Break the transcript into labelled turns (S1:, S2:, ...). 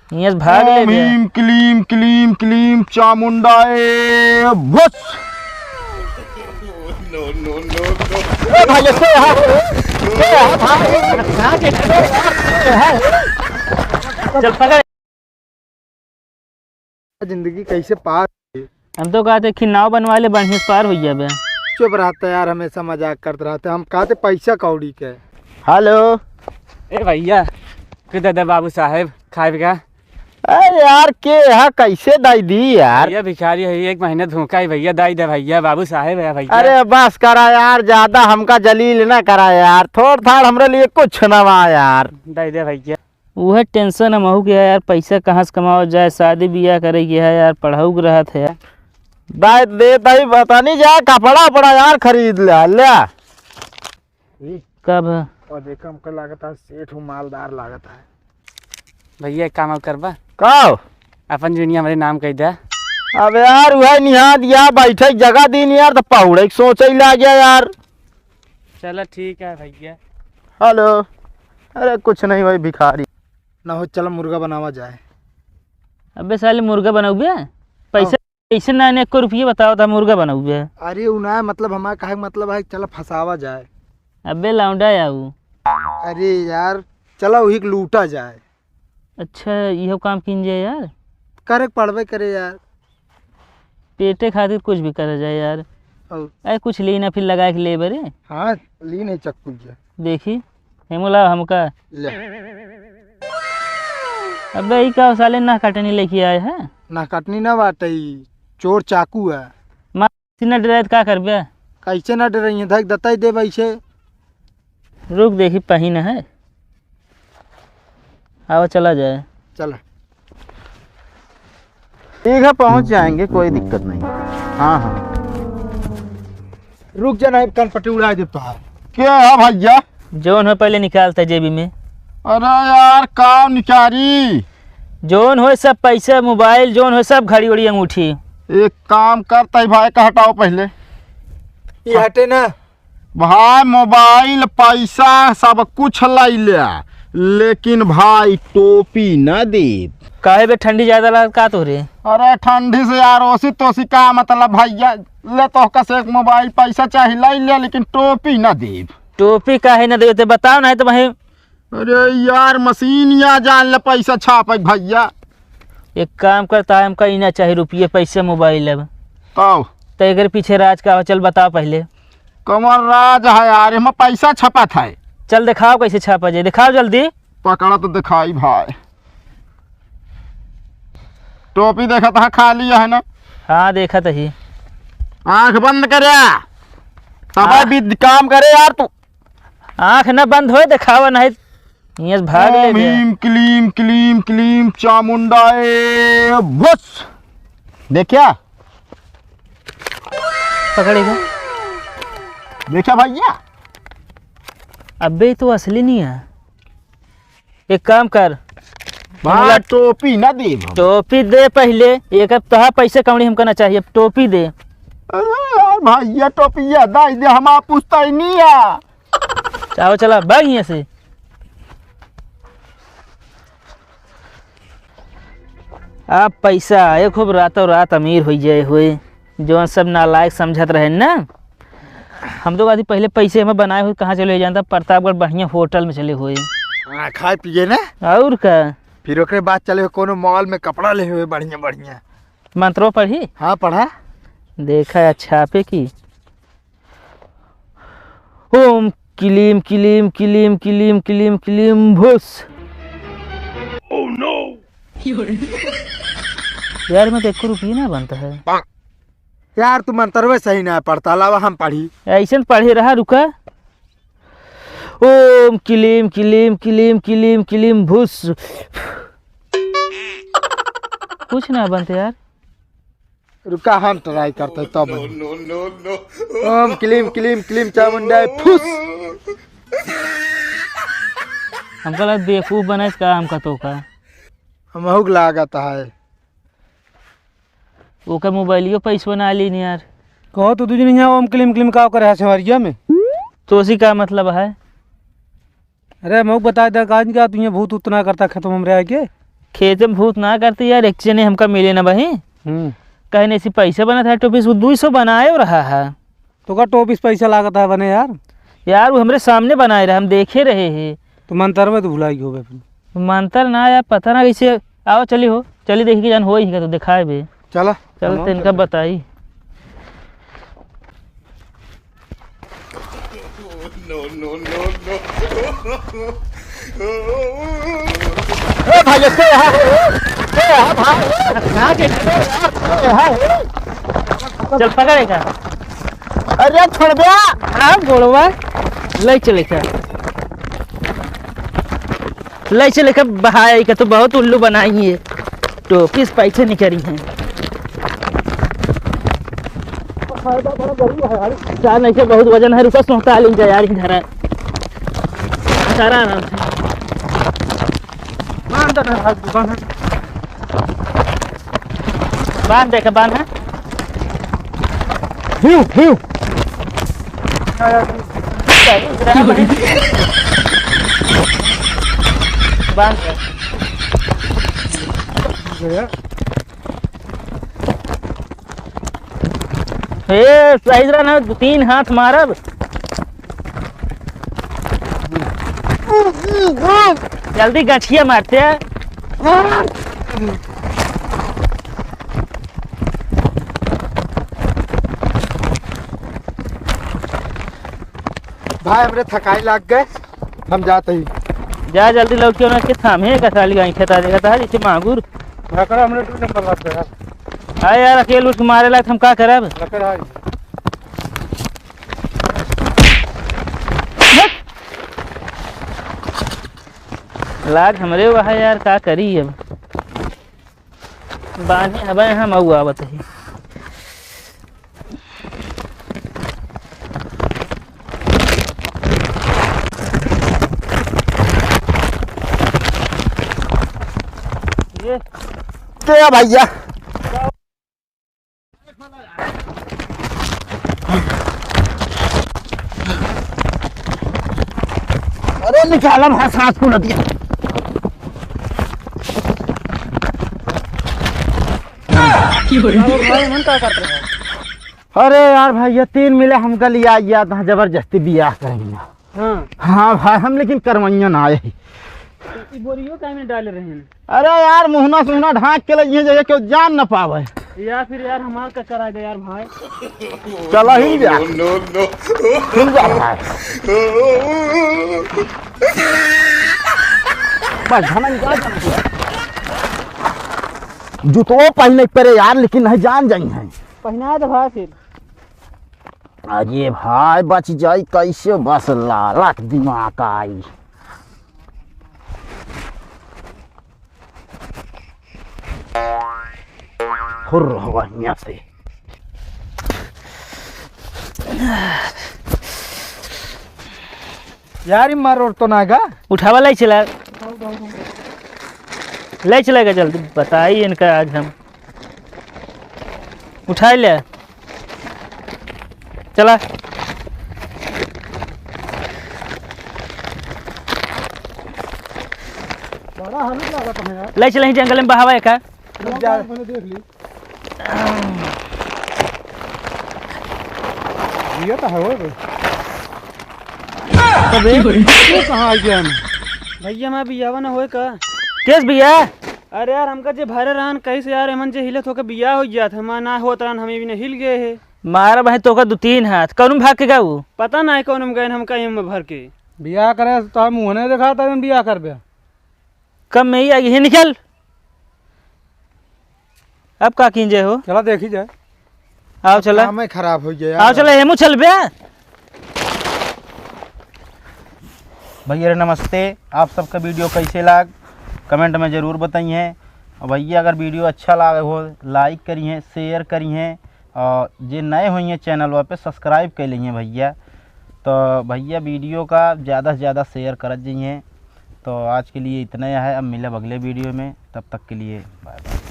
S1: यहाँ भाग ले
S2: भीम क्लीम क्लीम क्लीम चामुंडाए भुस।
S1: भाई चल पकड़।
S2: जिंदगी कैसे पार।
S1: हम तो कहते कि नाव बनवा ले, बढ़िया से पार हो जाए।
S2: चुप रहता यार, हमेशा मजाक करते रहते। हम कहते पैसा कौड़ी के। हेलो
S3: ए भैया किधर बाबू साहेब खाए का?
S2: अरे यार के यहाँ कैसे दाई दी यार।
S3: भैया भिखारी है, 1 महीने धोखा ही भैया दाई दे भैया। बाबू साहेब है भैया।
S2: अरे बस करा यार, ज्यादा हमका जलील ना करा यार। थोड़ थाड़ हमरे लिए कुछ ना बा यार।
S3: दाई दे भैया।
S1: वह टेंशन हम हो गया यार, पैसा कहाँ से कमाओ जाए, शादी ब्याह करे गया है यार, पढ़ाऊ रहा था यार।
S2: दाई दे दाई बता नहीं जाए, कपड़ा पड़ा यार खरीद लिया।
S1: कब?
S2: और देखो हमको लागत है सेठ मालदार लागत है
S3: भैया एक काम करबा,
S2: कहो
S3: अपन जुनिया हमारे नाम कह दे।
S2: अब यार वह निहा दिया बैठे जगह दी यार, तो पहुड़े सोच ही ला गया यार।
S3: चलो ठीक है भैया।
S2: हेलो अरे कुछ नहीं भाई, भिखारी ना हो। चलो मुर्गा बनावा जाए।
S1: अबे साले मुर्गा बनाऊबे? पैसा कैसे ना ने 1 रुपये बताओ था मुर्गा बनाऊबे?
S2: अरे उना मतलब हमारा कहे मतलब है चलो फंसावा जाए।
S1: अबे लौंडा आऊ।
S2: अरे यार चलो वही लूटा जाए।
S1: अच्छा यह काम कीजिए यार,
S2: करे पड़वे करे यार।
S1: पेटे खातिर कुछ भी करा जाए यार। अरे कुछ ली ना फिर लगा के ले बरे।
S2: हाँ ली नहीं चक्कू जा
S1: देखी हेमोला हमका
S2: ले।
S1: अबे ई का साले ना काटनी लेके आए हैं।
S2: ना कटनी ना बाटे, चोर चाकू है।
S1: माँ न डराए का करबे?
S2: कैसे ना डर है, धक दताई दे वैसे।
S1: रुक देखी पहिन है, आओ चला जाए।
S2: चलो ठीक है पहुंच जाएंगे, कोई दिक्कत नहीं। हाँ हाँ रुक जा, नहीं कनपट्टी उड़ा दे तो। क्या है भैया?
S1: जोन हो पहले निकालता जेबी में।
S2: अरे यार काम निकारी।
S1: जोन हो सब पैसा मोबाइल, जोन हो सब घड़ी उड़ी अंगूठी।
S2: एक काम करता भाई का हटाओ पहले। ये हटे ना भाई, मोबाइल पैसा सब कुछ लाई लिया, लेकिन भाई टोपी न दे।
S1: काहे बे ठंडी ज्यादा लगा का तो रे?
S2: अरे ठंडी से यार ओसी तोसी का मतलब भैया, ले तो कसे एक मोबाइल पैसा चाहिए लाई लिया, लेकिन टोपी न दे।
S1: टोपी काहे न दे बताओ ना, तो वही।
S2: अरे यार मशीन या जान ले पैसा छापे भैया।
S1: एक काम करता है, हमका इना चाहिए रुपये पैसे मोबाइल। अब तो अगर पीछे राज का चल बताओ पहले।
S2: कमर राज है यार, हमें पैसा छपा था।
S1: चल दिखाओ कैसे छापा जाए, दिखाओ जल्दी।
S2: पकड़ा तो दिखाई भाई। टोपी देखा था खाली है ना?
S1: हाँ देखा तो ही।
S2: आंख बंद करे तब भी काम करे यार तू।
S1: आंख न बंद हो, दिखावा नहीं यहाँ भाग ले।
S2: भीम क्लीम क्लीम क्लीम चामुंडाए भुस। देखा
S1: पकड़ेगा?
S2: देखा भैया?
S1: अबे तो असली नहीं है। एक काम कर
S2: भाई टोपी ना दे।
S1: टोपी दे पहले, एक तहा पैसे कमड़ी हमको ना चाहिए, टोपी दे।
S2: अरे यार भैया टोपी दाई दे, हम पूछता ही नहीं है।
S1: चाहो चला भाग यहाँ से। आप पैसा आए खूब रातों रात अमीर हो जाए हुए, जो सब नालायक समझत रहे ना। हम तो आदि पहले पैसे हमें बनाए हुए कहाँ चले जाता, प्रतापगढ़ बढ़िया होटल में चले हुए।
S2: हाँ खाए पिए ना,
S1: और का
S2: फिर ओकरे बाद चले कोनो मॉल में कपड़ा ले हुए बढ़िया बढ़िया।
S1: मंत्रों पढ़ी?
S2: हाँ पढ़ा।
S1: देखा अच्छा पे की ओम किलीम किलीम किलीम किलीम किलीम किलीम भूस। ओह नो यार मैं तो 1 रुपये ना बनता है
S2: यार तू मंत्रवे सही ना पढ़ता, अलावा हम पढ़ी
S1: ऐसे पढ़े रहा। रुका ओम किलीम किलीम किलीम किलीम किलीम भूस। कुछ ना बनते यार।
S2: रुका हम ट्राई करते तब। ओम क्लीम क्लीम क्लीम चामुंडा फुस।
S1: हमका लगा बेवकूफ बना इसका हमका तो का
S2: हम हुक लागत है।
S1: ओका मोबाइलियो पैसा बना ली नहीं यार।
S3: कहो तो तुझे नहीं ओम क्लीम क्लीम का करे है सवारिया में,
S1: तो उसी का मतलब है।
S3: अरे मैं बता दे काज क्या तू भूत उतना करता खत्म हम रह के।
S1: खेत में भूत ना करती यार, एक जने हमका मिले ना भाई कहीं ऐसी पैसा बना था टोपीस वो 200 बनाए हो रहा है।
S3: तो का टोपीस पैसा लागत है बने यार।
S1: यार वो हमरे सामने बनाए रहे, हम देखे रहे हैं।
S3: तो मंतर में तो भुलाई हो गए।
S1: मंतर ना यार, पता ना कैसे। आओ चली हो, चली देखी कि जान हो ही का तो दिखाए बे।
S2: चला
S1: चल तो इनका बताई। चल पकड़ेगा।
S2: अरे छोड़ दे।
S1: हाँ गोड़वा ले चले का, ले चले का बहाई का तो बहुत उल्लू बनाई है। टोपीस पैसे नहीं करी हैं। चार नहीं से बहुत वजन है, रुका सोहता लिंग जा यार इधर है। सारा आराम से बांध देखा, बांध है बांध सही रहा ना, 3 हाथ मारब। जल्दी गठिया मारते हैं।
S2: भाई हमरे थकाई लग गए, हम जाते ही।
S1: जा जल्दी लौट के के थामे का साली गाई खेता देगा था जैसे मांगुर।
S3: रखड़ा हमने 2 नंबर बात है।
S1: हाँ यार अकेले उठ के मारे लायक हम का करब।
S3: रखड़ा
S1: लाग हमरे वहाँ यार का करी अब। बाने हवा हम आऊ आवत है।
S2: क्या भैया अरे निकाला भाई सांस को दिया। अरे यार भैया 3 मिले हमका लिया था, जबरदस्ती बियाह करेंगे। हाँ भाई हम लेकिन करवैया ना आए।
S1: बोरियो का में डाल रहे हैं।
S2: अरे यार मुहना सुहना ढांक के लिए जगह क्यों जान न पावे।
S1: या फिर यार हमार का करा दे यार भाई।
S2: चला ही जा। बस जूतो पहने पड़े यार, लेकिन नहीं जान जाई है।
S1: पहना दे भाई फिर।
S2: अरे भाई बच जाई कैसे, बस लालच दिमाग आई। हुर हुआ यहाँ से।
S3: यार मार और तो नागा
S1: उठावा ले चला, ले चलेगा जल्दी। बताइए इनका आज हम उठा ले। चला
S3: बड़ा हालत लगा तुम्हें यार।
S1: ले चले जंगल में बहावा का।
S3: मैंने देख ली ये तो है वो कहाँ आ गया। भैया मैं बियावा ना होए का।
S1: केस भैया
S3: अरे यार हमका जे भरे रहन कैसे यार एमन जे हिलत होके बियाह हो गया था, हमारा ना होत रहन, हमें भी नहीं हिल गए है।
S1: मारा भाई तो का 2-3 हाथ कौन भाग के गाऊ।
S3: पता ना कौन में गए हम कहीं में भर के बियाह करे तो मुँह नहीं दिखा था बियाह कर बे।
S1: कब में ही आ गई निकल। अब का कीजे हो।
S3: चला देखी जाए।
S1: आओ चला
S2: मैं खराब हो गया।
S1: आओ चला हेमू चल बे।
S4: भैया नमस्ते, आप सबका वीडियो कैसे लाग कमेंट में ज़रूर बताइए। और भैया अगर वीडियो अच्छा लगे हो लाइक करिए, शेयर करिए और जे नए हुई हैं चैनल वहाँ पे सब्सक्राइब कर लीजिए भैया। तो भैया वीडियो का ज़्यादा से ज़्यादा शेयर कर दीजिए। तो आज के लिए इतना है, अब मिले अगले वीडियो में, तब तक के लिए बाय बाय।